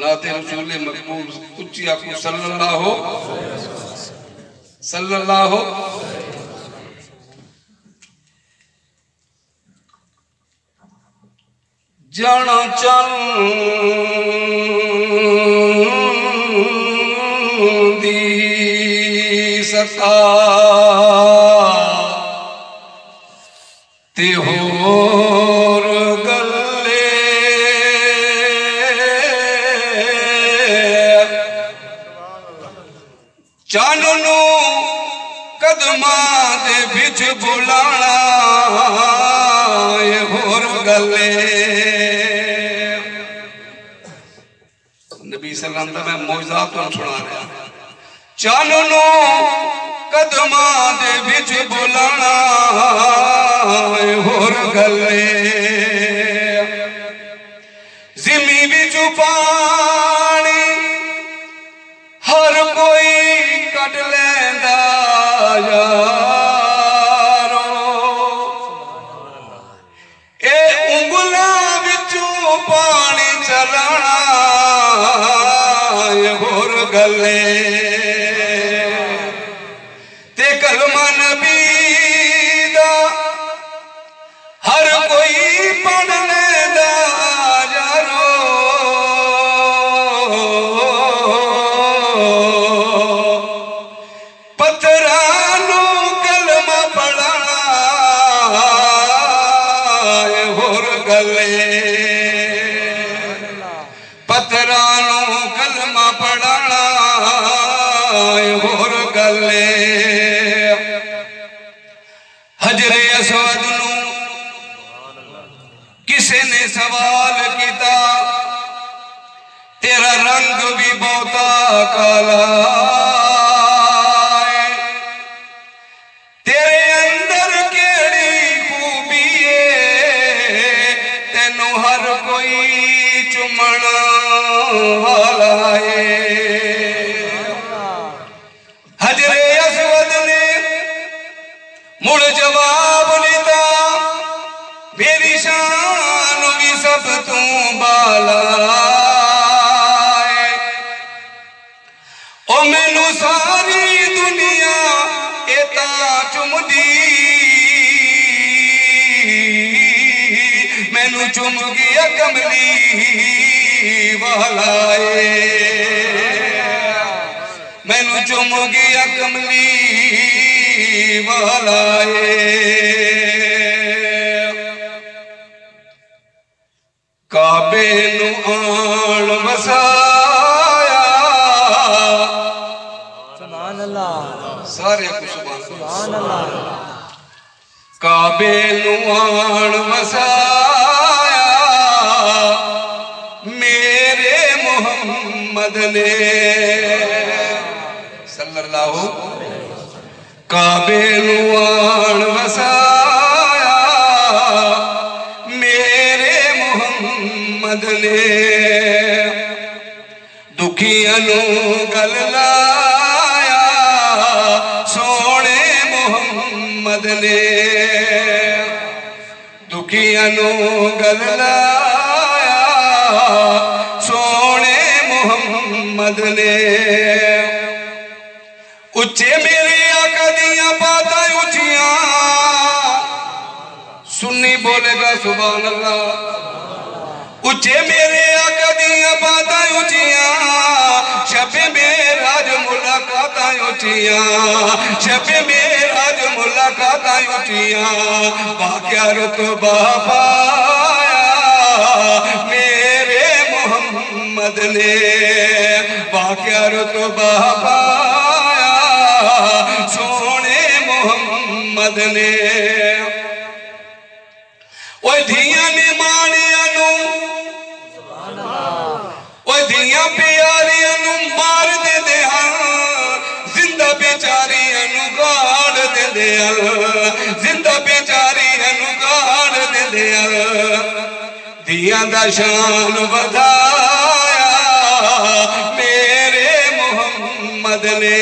नाते रसूल मकबूल उच्ची आखो सल्लल्लाहु सल्लल्लाहु जाना चांदी सता ते होर गल्ले चानू कदमा दे बिच बुलाना ये होर गल्ले नबी सल्लल्लाहु अलैहि वसल्लम मैं मौजज़ात तुहानू सुना रहा चानू कदमा दे बिच बुलाना होर गल्ले ज़िमी बिच पानी हर कोई कट लेंदा यारो ए उंगलां विचों पानी चलाना होर गल्ले ते कलमा नबी दा हर कोई पढ़ लेंदा यारो पत्थरां नूं कलमा पढ़ाना होर गल्ले पत्थरां नूं कलमा पढ़ाना होर गल्ले हजरे असवद नूं किसी ने सवाल किया तेरा रंग भी बहुता काला है तेरे अंदर केड़ी खूबी है तेनू हर कोई चुमण वाला है हजरे असवद ने मुड़ जवाब लिता मेरी शान भी सब तू बाला है ओ मैनू सारी दुनिया एता चुमदी मैनू चुम गया कमली वाला है मैनू चुम गया कमली वाला है काबे नू आन वसाया सुभान अल्लाह सारे को सुभान अल्लाह काबे नू आन वसाया मेरे मोहम्मद ने सल्लल्लाहु काबे नू आन वसाया मेरे मोहम्मद ने दुखियां नू गल लाया सोने मोहम्मद ने दुखियां नू गल लाया सोने मोहम्मद ने उच्चे मेरे आका दियां बातां उच्चियां सुन्नी बोलेगा सुभान अल्लाह उच्चे मेरे आका दियां बातां उच्चियां शबे मेराज मुलाकातां उच्चियां शबे मेराज मुलाकातां उच्चियां वाक़या रुतबा पाया मेरे मोहम्मद ने वाक़या रुतबा पाया सोने मोहम्मद ने ओए धियां ने माणियां नू ओए धियां प्यारियां नू मार देंदे हन जिंदा बेचारियां नू गाड़ देंदे हन जिंदा बेचारियां नू गाड़ देंदे हन धियां दा शान वधाया मेरे मोहम्मद ने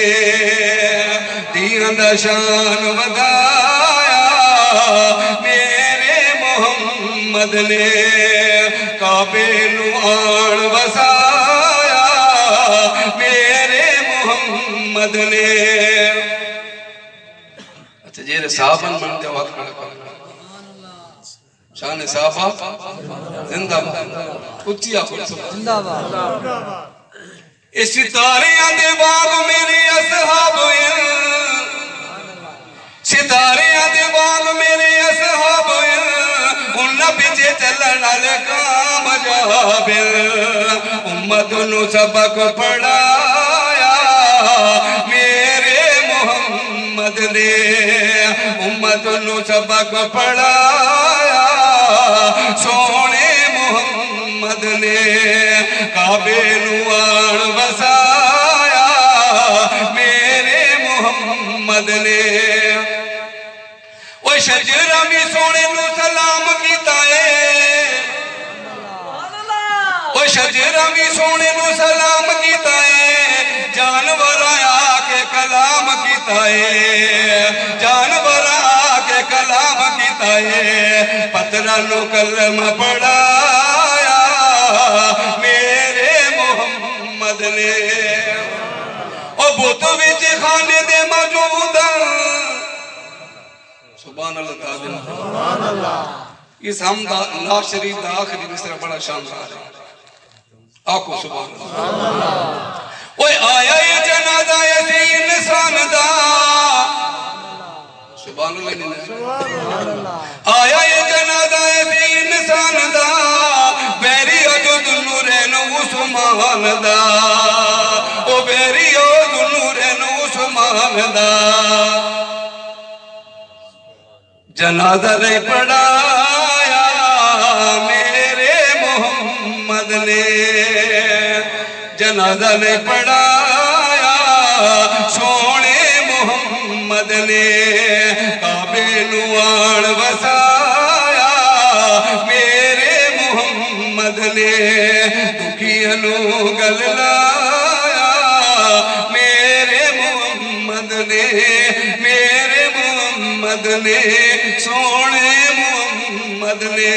धियां दा शान वधाया मेरे मोहम्मद ने काबे नू आन वसाया मेरे मोहम्मद ने। अच्छा जेरे साहबन मन दे वक्त शान साहबा जिंदाबाद उच्ची आखो जिंदाबाद। इस सितारियां दे बाग मेरे असहाब सितारियां दे बाग मेरे असहाब उन्हां पिछे चलण वाले कामयाब उम्मत नू सबक पढ़ाया मेरे मोहम्मद ने। उम्मत नू सबक पढ़ाया सोने मोहम्मद ने। काबे नू आण वसाया मेरे मोहम्मद ने। ओ शजरा भी सोने नू सलाम कीता है। ओ शजरा भी सोने नू सलाम कीता है। जानवर आके कलाम कीता है। जानवर आके कलाम कीता है। पत्थरां नू कलम पढ़ाया मेरे मोहम्मद ने। ओ बुत विच खाने दे मौजूद सुभान अल्लाह। इस हमदा नाज शरीफ दा आखिरी मिसरा बड़ा शानदार है। आखो सुभान अल्लाह। ओए आया ये जनाजा ऐसे इंसान दा सुभान अल्लाह। आया ये जनाजा ऐसे इंसान दा बैरी अजुद नूरे नु उस्मान दा। ओ बैरी अजुद नूरे नु उस्मान दा। जनाजा ने पढ़ाया मेरे मोहम्मद ने। जनाजा ने पढ़ाया सोने मोहम्मद ने। काबे नू आण वसाया मेरे मोहम्मद ने। दुखियां नू गल लाया मेरे मोहम्मद ने। मेरे मोहम्मद ने सोने मोहम्मद ने।